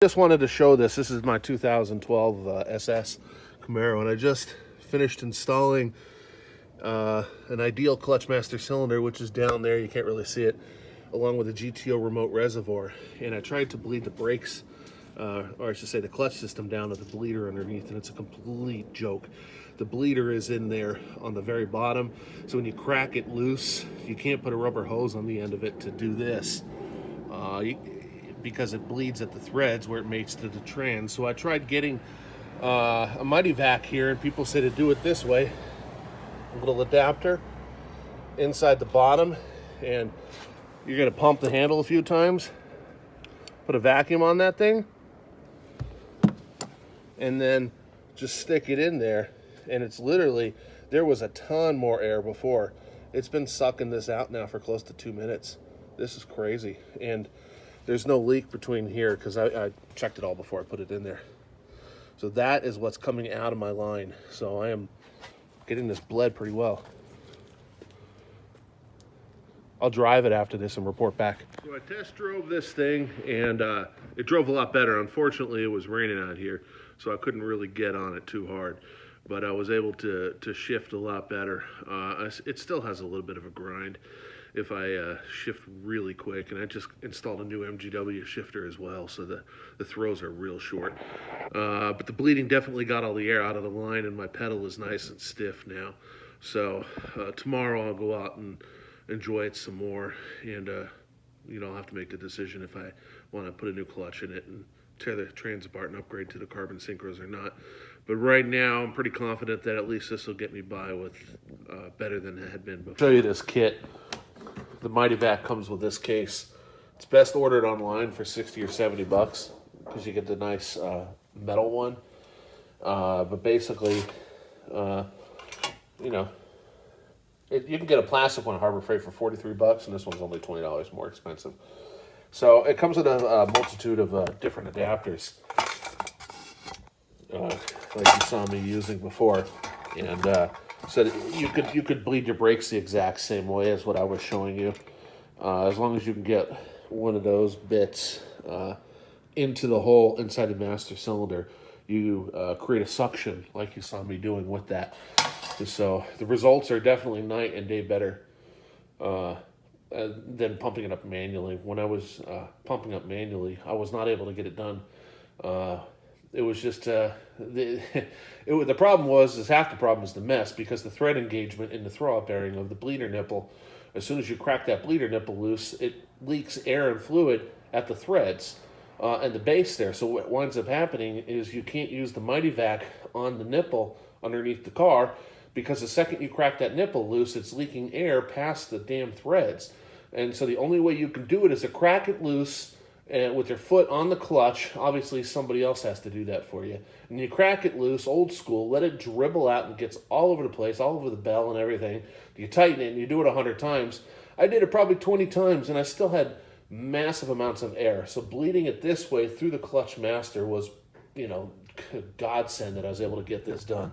Just wanted to show this. This is my 2012 SS Camaro, and I just finished installing an ideal clutch master cylinder, which is down there. You can't really see it, along with a GTO remote reservoir. And I tried to bleed the brakes, or I should say the clutch system, down to the bleeder underneath, and it's a complete joke. The bleeder is in there on the very bottom, so when you crack it loose, you can't put a rubber hose on the end of it to do this. Because it bleeds at the threads where it mates to the trans. So I tried getting a mityvac here, and people say to do it this way. A little adapter inside the bottom, and you're gonna pump the handle a few times, put a vacuum on that thing, and then just stick it in there. And it's literally, there was a ton more air before. It's been sucking this out now for close to 2 minutes. This is crazy. And there's no leak between here because I checked it all before I put it in there. So that is what's coming out of my line. So I am getting this bled pretty well. I'll drive it after this and report back. So I test drove this thing, and it drove a lot better. Unfortunately, it was raining out here, so I couldn't really get on it too hard. But I was able to shift a lot better. It still has a little bit of a grind if I shift really quick, and I just installed a new MGW shifter as well, so the throws are real short. But the bleeding definitely got all the air out of the line, and my pedal is nice and stiff now. So tomorrow I'll go out and enjoy it some more, and I'll have to make the decision if I want to put a new clutch in it and tear the trans apart and upgrade to the carbon synchros or not. But right now I'm pretty confident that at least this will get me by with better than it had been before. Show you this kit. The mityvac comes with this case. It's best ordered online for 60 or 70 bucks because you get the nice metal one. But basically, you can get a plastic one at Harbor Freight for 43 bucks, and this one's only $20 more expensive. So it comes with a multitude of different adapters, like you saw me using before, and so you could bleed your brakes the exact same way as what I was showing you, as long as you can get one of those bits into the hole inside the master cylinder. You create a suction like you saw me doing with that. So the results are definitely night and day better than pumping it up manually. When I was pumping up manually, I was not able to get it done. It was just the problem was half the problem is the mess, because the thread engagement in the throwout bearing of the bleeder nipple, as soon as you crack that bleeder nipple loose, it leaks air and fluid at the threads and the base there. So what winds up happening is you can't use the mityvac on the nipple underneath the car, because the second you crack that nipple loose, it's leaking air past the damn threads. And so the only way you can do it is to crack it loose and with your foot on the clutch. Obviously somebody else has to do that for you. And you crack it loose, old school, let it dribble out and gets all over the place, all over the bell and everything. You tighten it and you do it 100 times. I did it probably 20 times and I still had massive amounts of air. So bleeding it this way through the clutch master was, godsend that I was able to get this done.